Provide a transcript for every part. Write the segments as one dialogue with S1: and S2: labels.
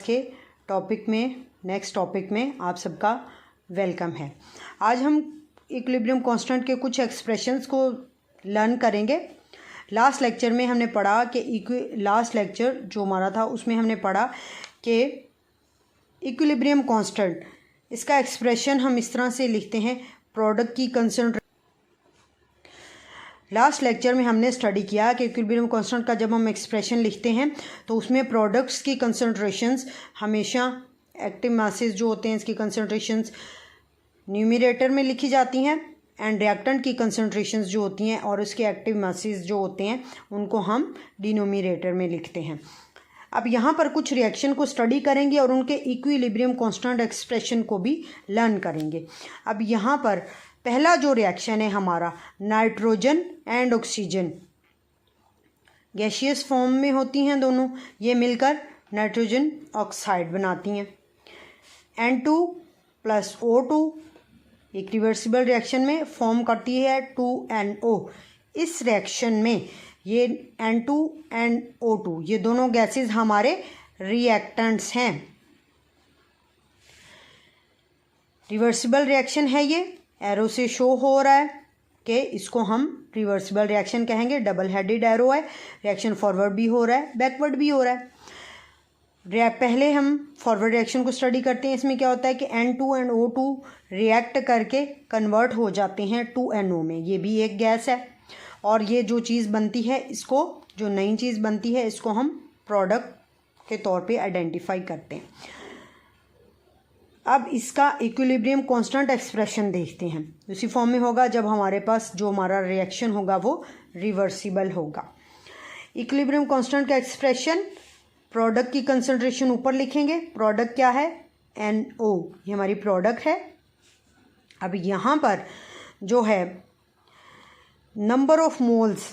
S1: के टॉपिक में next topic में आप सबका वेलकम है। आज हम इक्विलिब्रियम कांस्टेंट के कुछ एक्सप्रेशंस को लर्न करेंगे। लास्ट लेक्चर में हमने पढ़ा कि लास्ट लेक्चर जो हमारा था उसमें हमने पढ़ा कि इक्विलिब्रियम कांस्टेंट इसका एक्सप्रेशन हम इस तरह से लिखते हैं, प्रोडक्ट की कंसंट्रेशन। लास्ट लेक्चर में हमने स्टडी किया कि इक्विलिब्रियम कांस्टेंट का जब हम एक्सप्रेशन लिखते हैं तो उसमें प्रोडक्ट्स की कंसंट्रेशंस हमेशा एक्टिव मासेस जो होते हैं इसकी कंसंट्रेशंस न्यूमरेटर में लिखी जाती हैं एंड रिएक्टेंट की कंसंट्रेशंस जो होती हैं और उसके एक्टिव मासेस जो होते हैं उनको हम डिनोमिनेटर में लिखते हैं। अब यहाँ पर कुछ रिएक्शन को स्टडी करेंगे और उनके इक्विलिब्रियम कांस्टेंट एक्सप्रेशन को भी लर्न करेंगे। अब यहाँ पर पहला जो रिएक्शन है हमारा nitrogen and oxygen gaseous form में होती हैं दोनों, ये मिलकर नाइट्रोजन ऑक्साइड बनाती हैं। N2 प्लस O2 एक रिवर्सिबल रिएक्शन में फॉर्म करती है 2NO। इस रिएक्शन में ये N2 एंड O2 ये दोनों गैसेस हमारे रिएक्टेंट्स हैं। रिवर्सिबल रिएक्शन है, ये एरो से शो हो रहा है कि इसको हम रिवर्सिबल रिएक्शन कहेंगे। डबल हेडेड एरो है, रिएक्शन फॉरवर्ड भी हो रहा है बैकवर्ड भी हो रहा है। पहले हम फॉरवर्ड रिएक्शन को स्टडी करते हैं। इसमें क्या होता है कि N2 एंड O2 रिएक्ट करके कन्वर्ट हो जाते हैं 2NO में। ये भी एक गैस है और ये जो चीज़ बनती है इसको, जो नई चीज़ बनती है इसको हम प्रोडक्ट के तौर पे आइडेंटिफाई करते हैं। अब इसका इक्विलिब्रियम कांस्टेंट एक्सप्रेशन देखते हैं। उसी फॉर्म में होगा जब हमारे पास जो हमारा रिएक्शन होगा वो रिवर्सिबल होगा। इक्विलिब्रियम कांस्टेंट का एक्सप्रेशन, प्रोडक्ट की कंसंट्रेशन ऊपर लिखेंगे। प्रोडक्ट क्या है? NO, ये हमारी प्रोडक्ट है। अब यहाँ पर जो है नंबर ऑफ मोल्स,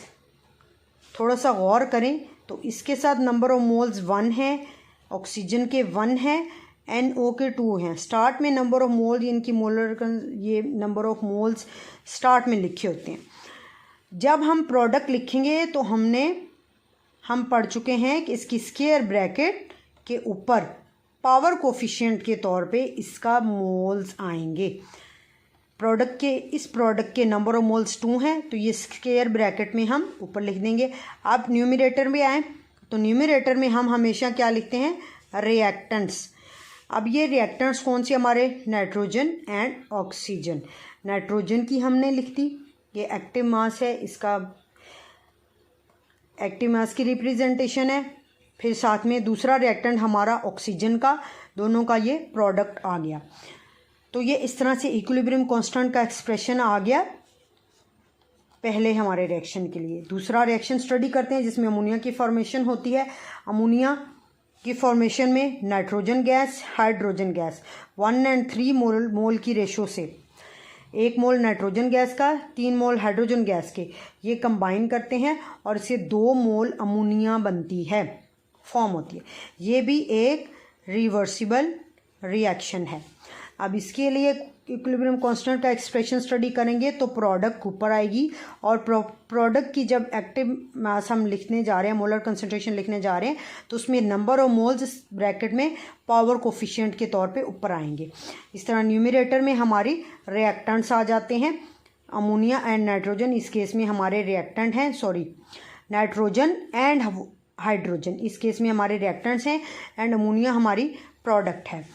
S1: थोड़ा सा गौर करें तो इसके साथ नंबर ऑफ मोल्स 1 है, ऑक्सीजन के 1 है, NO के 2 हैं। स्टार्ट में नंबर ऑफ मोल, इनकी मोलर ये नंबर ऑफ मोल्स स्टार्ट में लिखे होते हैं। जब हम प्रोडक्ट लिखेंगे तो हम पढ़ चुके हैं कि इसकी स्क्वायर ब्रैकेट के ऊपर पावर कोफिशिएंट के तौर पे इसका मोल्स आएंगे। इस प्रोडक्ट के नंबर ऑफ मोल्स 2 हैं तो ये स्क्वायर ब्रैकेट में हम ऊपर लिख देंगे। अब न्यूमरेटर में आए तो न्यूमरेटर में हम हमेशा क्या लिखते हैं? रिएक्टेंट्स। अब ये रिएक्टेंट्स कौन से हमारे? Nitrogen and oxygen. नाइट्रोजन की हमने लिख दी, ये एक्टिव मास है, इसका एक्टिव मास की रिप्रेजेंटेशन है। फिर साथ में दूसरा रिएक्टेंट हमारा ऑक्सीजन का, दोनों का ये प्रोडक्ट आ गया। तो ये इस तरह से इक्विलिब्रियम कांस्टेंट का एक्सप्रेशन आ गया पहले हमारे रिएक्शन के लिए। दूसरा रिएक्शन स्टडी करते हैं जिसमें अमोनिया की फॉर्मेशन होती है। अमोनिया की फॉर्मेशन में नाइट्रोजन गैस, हाइड्रोजन गैस 1 और 3 मोल की रेशो से 1 मोल नाइट्रोजन गैस का 3 मोल हाइड्रोजन गैस के ये कंबाइन करते हैं और इससे 2 मोल अमोनिया बनती है, फॉर्म होती है। ये भी एक रिवर्सिबल रिएक्शन है। अब इसके लिए इक्विलिब्रियम कांस्टेंट का एक्सप्रेशन स्टडी करेंगे तो प्रोडक्ट ऊपर आएगी और प्रोडक्ट की जब एक्टिव मास हम लिखने जा रहे हैं, मोलर कंसंट्रेशन लिखने जा रहे हैं तो उसमें नंबर ऑफ मोल्स ब्रैकेट में पावर कोफिशिएंट के तौर पे ऊपर आएंगे। इस तरह न्यूमरेटर में हमारी रिएक्टेंट्स आ जाते हैं। अमोनिया एंड नाइट्रोजन इस केस में हमारे रिएक्टेंट हैं, नाइट्रोजन एंड हाइड्रोजन इस केस में हमारे रिएक्टेंट्स हैं एंड अमोनिया हमारी प्रोडक्ट है।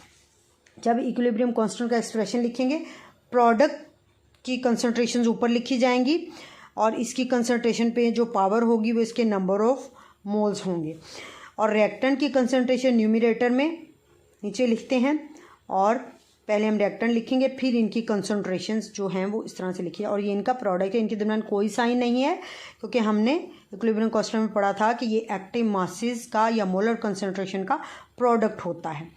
S1: जब इक्विलिब्रियम कांस्टेंट का एक्सप्रेशन लिखेंगे प्रोडक्ट की कंसंट्रेशंस ऊपर लिखी जाएंगी और इसकी कंसंट्रेशन पे जो पावर होगी वो इसके नंबर ऑफ मोल्स होंगे और रिएक्टेंट की कंसंट्रेशन न्यूमरेटर में नीचे लिखते हैं और पहले हम रिएक्टेंट लिखेंगे फिर इनकी कंसंट्रेशंस जो हैं वो इस तरह से लिखिए। और ये इनका प्रोडक्ट है, इनके दरमियान कोई साइन नहीं है क्योंकि हमने इक्विलिब्रियम कांस्टेंट में पढ़ा था कि ये एक्टिव मासेस का या मोलर कंसंट्रेशन का प्रोडक्ट होता है।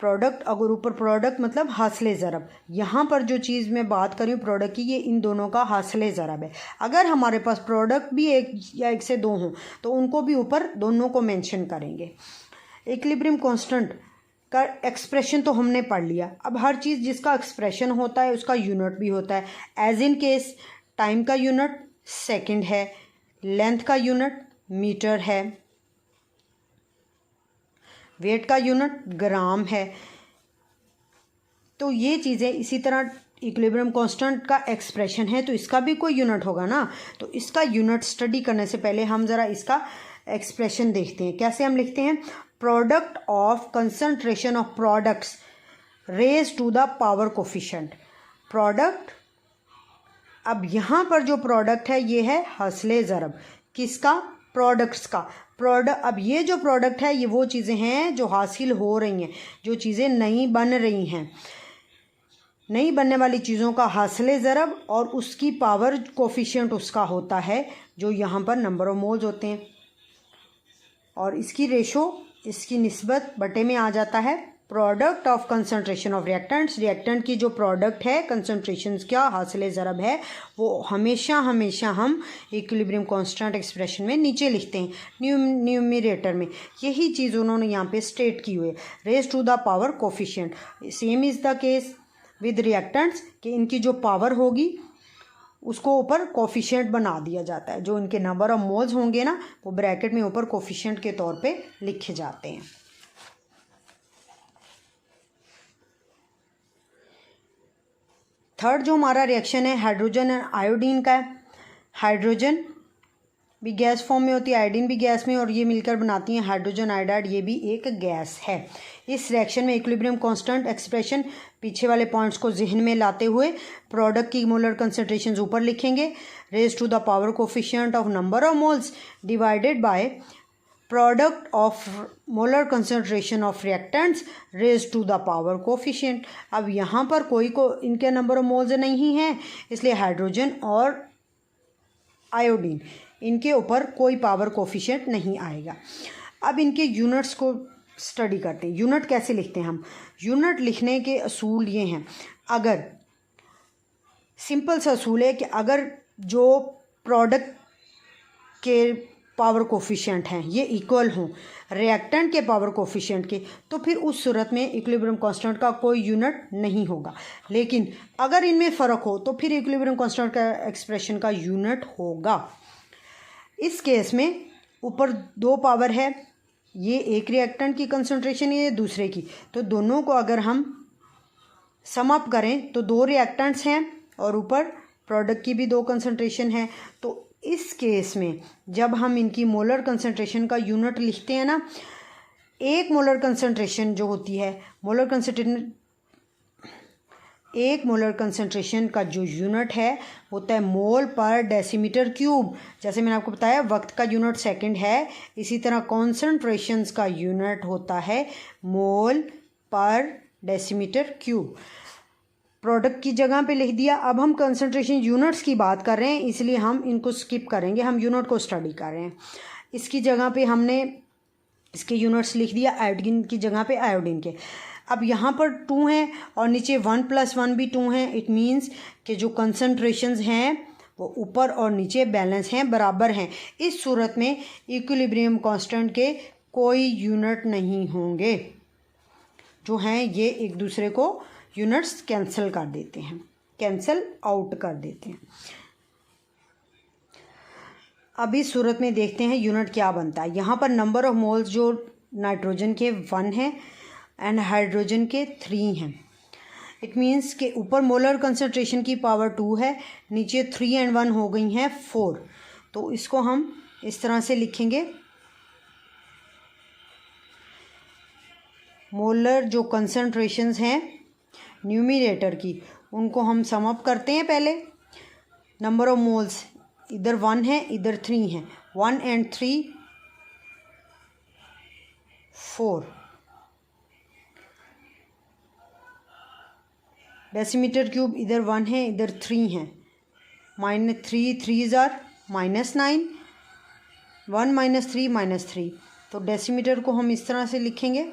S1: प्रोडक्ट, अगर ऊपर प्रोडक्ट मतलब हासिल ज़रब, यहाँ पर जो चीज़ मैं बात कर रही हूँ प्रोडक्ट की, ये इन दोनों का हासिल ज़रब है। अगर हमारे पास प्रोडक्ट भी एक या एक से 2 हों तो उनको भी ऊपर दोनों को मेंशन करेंगे। इक्विलिब्रियम कांस्टेंट का एक्सप्रेशन तो हमने पढ़ लिया। अब हर चीज़ जिसका एक्सप्रेशन होता है उसका यूनिट भी होता है। एज इन केस टाइम का यूनिट सेकंड है, लेंथ का यूनिट मीटर है, वेट का यूनिट ग्राम है। तो ये चीज़ें इसी तरह इक्विलिब्रियम कांस्टेंट का एक्सप्रेशन है तो इसका भी कोई यूनिट होगा ना, तो इसका यूनिट स्टडी करने से पहले हम ज़रा इसका एक्सप्रेशन देखते हैं। कैसे हम लिखते हैं, product of concentration of products raise to the power coefficient. Product, अब यहाँ पर जो प्रोडक्ट है ये है हस्ले ज़रब, किसका, प्रोडक्ट्स का। प्रोडक्ट, अब ये जो प्रोडक्ट है ये वो चीज़ें हैं जो हासिल हो रही हैं, जो चीज़ें नई बन रही हैं। नई बनने वाली चीज़ों का हासिले ज़रब और उसकी पावर कोफिशिएंट उसका होता है जो यहाँ पर नंबर ऑफ मोल्स होते हैं, और इसकी रेशो, इसकी निस्बत बटे में आ जाता है product of concentration of reactants. Reactant की जो प्रोडक्ट है कंसंट्रेशंस क्या हासिले ज़रब है वो हमेशा हम इक्विलिब्रियम कांस्टेंट एक्सप्रेशन में नीचे लिखते हैं न्यूमरेटर में। यही चीज़ उन्होंने यहाँ पे स्टेट की हुई है, raise to the power coefficient. Same is the case with reactants कि इनकी जो पावर होगी उसको ऊपर कोफिशिएंट बना दिया जाता है, जो इनके नंबर ऑफ मोल्स होंगे ना वो ब्रैकेट में ऊपर कोफिशिएंट के तौर पे लिखे जाते हैं। थर्ड जो हमारा रिएक्शन है हाइड्रोजन एंड आयोडीन का है। हाइड्रोजन भी गैस फॉर्म में होती है, आयोडीन भी गैस में, और ये मिलकर बनाती हैं हाइड्रोजन आयोडाइड, ये भी एक गैस है। इस रिएक्शन में इक्विलिब्रियम कांस्टेंट एक्सप्रेशन पीछे वाले पॉइंट्स को जहन में लाते हुए प्रोडक्ट की मोलर कंसंट्रेशन ऊपर लिखेंगे, raise to the power coefficient of number of moles divided by product of molar concentration of reactants raise to the power coefficient. अब यहाँ पर कोई को इनके नंबर ऑफ मोल्स नहीं है, इसलिए हाइड्रोजन और आयोडीन इनके ऊपर कोई पावर कोफिशिएंट नहीं आएगा। अब इनके यूनिट्स को स्टडी करते हैं। यूनिट कैसे लिखते हैं हम, यूनिट लिखने के असूल ये हैं, अगर सिंपल सा असूल है कि अगर जो प्रोडक्ट के पावर कोफिशिएंट हैं ये इक्वल हों रिएक्टेंट के पावर कोफिशिएंट के, तो फिर उस सूरत में इक्विलिब्रियम कांस्टेंट का कोई यूनिट नहीं होगा। लेकिन अगर इनमें फ़र्क हो तो फिर इक्विलिब्रियम कांस्टेंट का एक्सप्रेशन का यूनिट होगा। इस केस में ऊपर दो पावर है, ये एक रिएक्टेंट की कंसंट्रेशन है, ये दूसरे की, तो दोनों को अगर हम सम अप करें तो दो रिएक्टेंट्स हैं और ऊपर प्रोडक्ट की भी दो कंसंट्रेशन है। तो इस केस में जब हम इनकी मोलर कंसंट्रेशन का यूनिट लिखते हैं ना, एक मोलर कंसंट्रेशन जो होती है, एक मोलर कंसंट्रेशन का जो यूनिट है होता है मोल पर डेसीमीटर क्यूब। जैसे मैंने आपको बताया वक्त का यूनिट सेकंड है, इसी तरह कॉन्सेंट्रेशंस का यूनिट होता है मोल पर डेसीमीटर क्यूब। प्रोडक्ट की जगह पे लिख दिया। अब हम कंसंट्रेशन यूनिट्स की बात कर रहे हैं इसलिए हम इनको स्किप करेंगे, हम यूनिट को स्टडी कर रहे हैं। इसकी जगह पे हमने इसके यूनिट्स लिख दिया, आयोडीन की जगह पे आयोडीन के। अब यहाँ पर 2 हैं और नीचे 1 + 1 भी 2 हैं। इट मीन्स कि जो कंसंट्रेशंस हैं वो ऊपर और नीचे बैलेंस हैं, बराबर हैं। इस सूरत में इक्विलिब्रियम कांस्टेंट के कोई यूनिट नहीं होंगे, जो हैं ये एक दूसरे को यूनिट्स कैंसिल कर देते हैं, कैंसिल आउट कर देते हैं। अब इस सूरत में देखते हैं यूनिट क्या बनता है। यहाँ पर नंबर ऑफ मोल्स जो नाइट्रोजन के 1 हैं एंड हाइड्रोजन के 3 हैं। इट मीन्स कि ऊपर मोलर कंसंट्रेशन की पावर 2 है, नीचे 3 और 1 हो गई हैं 4। तो इसको हम इस तरह से लिखेंगे, मोलर जो कंसंट्रेशंस हैं न्यूमरेटर की उनको हम सम अप करते हैं। पहले नंबर ऑफ मोल्स इधर 1 है इधर 3 है, 1 और 3 4। डेसीमीटर क्यूब इधर 1 है इधर 3 है, -3 3 ज़ार -9, 1 - 3 -3। तो डेसीमीटर को हम इस तरह से लिखेंगे,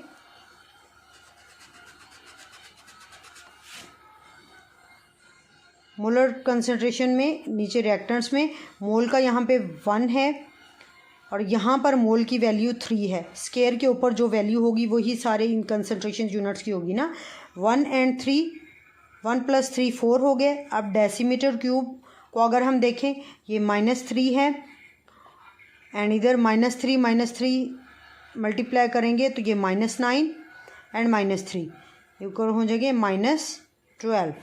S1: मोलर कंसंट्रेशन में नीचे रिएक्टेंट्स में मोल का यहाँ पे 1 है और यहाँ पर मोल की वैल्यू 3 है। स्केयर के ऊपर जो वैल्यू होगी वही सारे इन कंसंट्रेशन यूनिट्स की होगी ना। 1 और 3, 1 + 3 4 हो गए। अब डेसीमीटर क्यूब को अगर हम देखें ये -3 है एंड इधर -3 -3 मल्टीप्लाई करेंगे तो ये -9 एंड -3 इक्वल हो जाएंगे -12।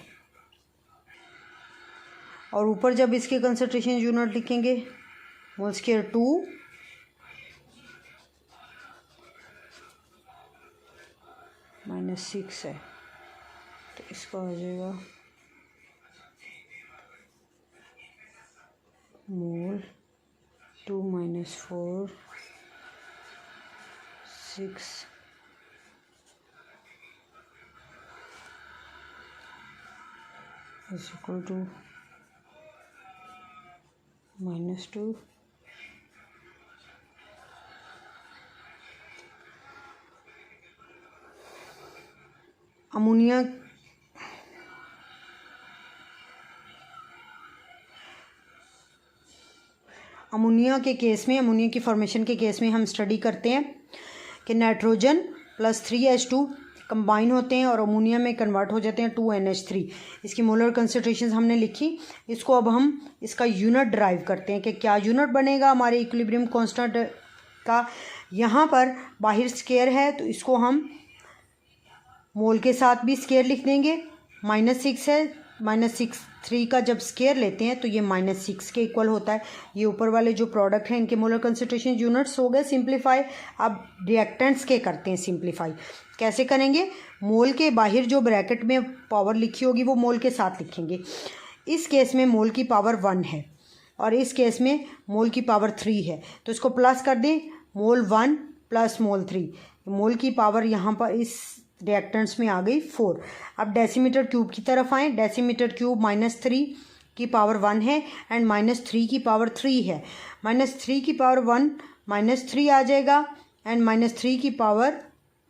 S1: और ऊपर जब इसके कंसंट्रेशन यूनिट लिखेंगे मोल स्क्वायर 2 -6 है तो इसका हो जाएगा मोल 2 - 4 6 is equal to -2 अमोनिया के केस में, अमोनिया की फॉर्मेशन के केस में हम स्टडी करते हैं कि नाइट्रोजन प्लस 3H2 कंबाइन होते हैं और अमोनिया में कन्वर्ट हो जाते हैं 2NH3। इसकी मोलर कंसंट्रेशन हमने लिखी। इसको अब हम इसका यूनिट ड्राइव करते हैं कि क्या यूनिट बनेगा हमारे इक्विलिब्रियम कांस्टेंट का। यहाँ पर बाहर स्क्वायर है तो इसको हम मोल के साथ भी स्क्वायर लिख देंगे। -6 है, -3 का जब स्क्वायर लेते हैं तो ये -6 के इक्वल होता है। ये ऊपर वाले जो प्रोडक्ट हैं इनके मोलर कंसंट्रेशन यूनिट्स हो गए सिंप्लीफाई। अब रिएक्टेंट्स के करते हैं सिंप्लीफाई। कैसे करेंगे? मोल के बाहर जो ब्रैकेट में पावर लिखी होगी वो मोल के साथ लिखेंगे। इस केस में मोल की पावर 1 है और इस केस में मोल की पावर 3 है तो इसको प्लस कर दें, मोल 1 प्लस मोल 3। मोल की पावर यहाँ पर इस रिएक्टेंट्स में आ गई 4। अब डेसीमीटर क्यूब की तरफ आएँ। डेसीमीटर क्यूब -3 की पावर 1 है एंड -3 की पावर 3 है। -3 की पावर 1 -3 आ जाएगा एंड -3 की पावर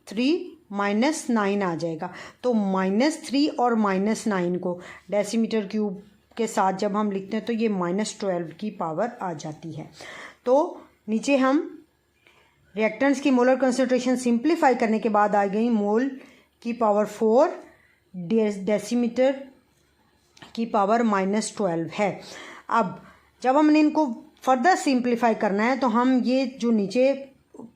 S1: 3 -9 आ जाएगा। तो -3 और -9 को डेसीमीटर क्यूब के साथ जब हम लिखते हैं तो ये -12 की पावर आ जाती है। तो नीचे हम रिएक्टेंट्स की मोलर कंसंट्रेशन सिंप्लीफाई करने के बाद आ गई मोल की पावर 4, डेसीमीटर की पावर -12 है। अब जब हमने इनको फर्दर सिंप्लीफाई करना है तो हम ये जो नीचे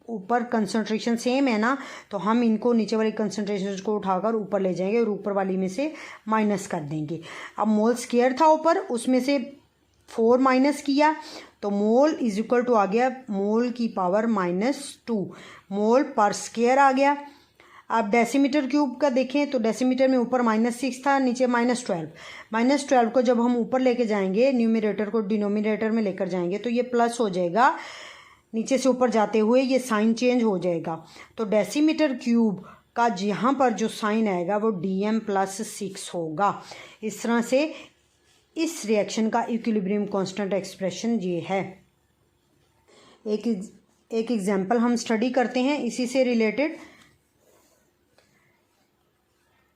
S1: ऊपर कंसंट्रेशन सेम है ना, तो हम इनको नीचे वाली कंसंट्रेशन को उठाकर ऊपर ले जाएंगे और ऊपर वाली में से माइनस कर देंगे। अब मोल स्क्वायर था ऊपर, उसमें से 4 माइनस किया तो मोल इज इक्वल टू आ गया मोल की पावर -2 मोल पर स्क्वायर आ गया। अब डेसीमीटर क्यूब का देखें तो डेसीमीटर में ऊपर -6 था, नीचे -12। -12 को जब हम ऊपर लेके जाएंगे, न्यूमरेटर को डिनोमिनेटर में लेकर जाएंगे तो ये प्लस हो जाएगा। नीचे से ऊपर जाते हुए ये साइन चेंज हो जाएगा। तो डेसीमीटर क्यूब का यहाँ पर जो साइन आएगा वो dm+6 होगा। इस तरह से इस रिएक्शन का इक्विलिब्रियम कांस्टेंट एक्सप्रेशन ये है। एक एग्जांपल हम स्टडी करते हैं इसी से रिलेटेड।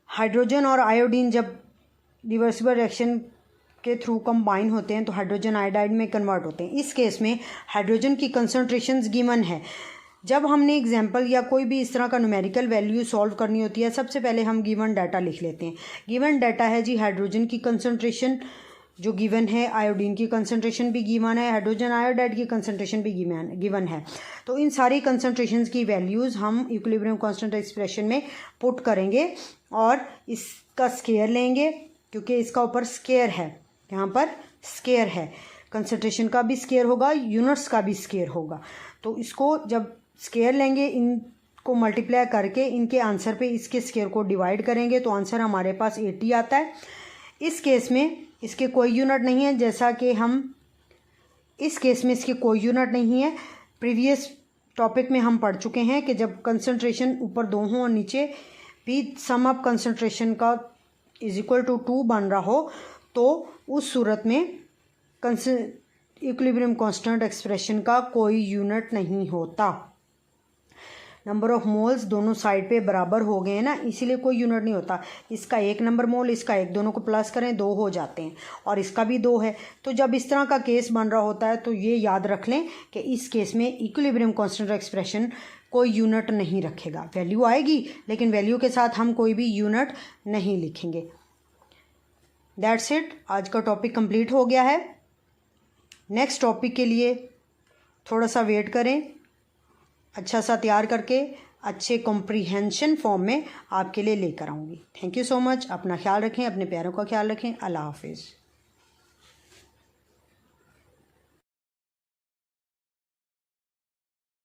S1: हाइड्रोजन और आयोडीन जब रिवर्सिबल रिएक्शन के थ्रू कंबाइन होते हैं तो हाइड्रोजन आयोडाइड में कन्वर्ट होते हैं। इस केस में हाइड्रोजन की कंसंट्रेशंस गिवन है। जब हमने एग्जांपल या कोई भी इस तरह का न्यूमेरिकल वैल्यू सॉल्व करनी होती है, सबसे पहले हम गिवन डाटा लिख लेते हैं। गिवन डाटा है जी हाइड्रोजन की कंसंट्रेशन जो गिवन है, आयोडीन की कंसंट्रेशन भी गिवन है, हाइड्रोजन आयोडाइड की कंसंट्रेशन भी गिवन है। तो इन सारी कंसंट्रेशंस की वैल्यूज़ हम इक्विलिब्रियम कांस्टेंट एक्सप्रेशन में पुट करेंगे और इसका स्क्वायर लेंगे क्योंकि इसका ऊपर स्क्वायर है, यहाँ पर स्क्वायर है। कंसंट्रेशन का भी स्क्वायर होगा, यूनिट्स का भी स्क्वायर होगा। तो इसको जब स्क्वायर लेंगे, इनको मल्टीप्लाई करके इनके आंसर पे इसके स्क्वायर को डिवाइड करेंगे तो आंसर हमारे पास 80 आता है। इस केस में इसके कोई यूनिट नहीं है, जैसा कि हम इस केस में इसके कोई यूनिट नहीं है। प्रीवियस टॉपिक में हम पढ़ चुके हैं कि जब कंसंट्रेशन ऊपर 2 हो और नीचे भी सम अप कंसंट्रेशन का इज इक्वल टू 2 बन रहा हो तो उस सूरत में इक्विलिब्रियम कांस्टेंट एक्सप्रेशन का कोई यूनिट नहीं होता। नंबर ऑफ मोल्स दोनों साइड पे बराबर हो गए हैं ना, इसीलिए कोई यूनिट नहीं होता। इसका 1 नंबर मोल, इसका 1, दोनों को प्लस करें 2 हो जाते हैं और इसका भी 2 है। तो जब इस तरह का केस बन रहा होता है तो ये याद रख लें कि इस केस में इक्विलिब्रियम कांस्टेंट एक्सप्रेशन कोई यूनिट नहीं रखेगा। वैल्यू आएगी लेकिन वैल्यू के साथ हम कोई भी यूनिट नहीं लिखेंगे। दैट्स इट, आज का टॉपिक कंप्लीट हो गया है। नेक्स्ट टॉपिक के लिए थोड़ा सा वेट करें। अच्छा सा तैयार करके अच्छे कॉम्प्रिहेंशन फॉर्म में आपके लिए लेकर आऊँगी। Thank you so much. अपना ख्याल रखें, अपने प्यारों का ख्याल रखें। अल्लाह हाफिज़।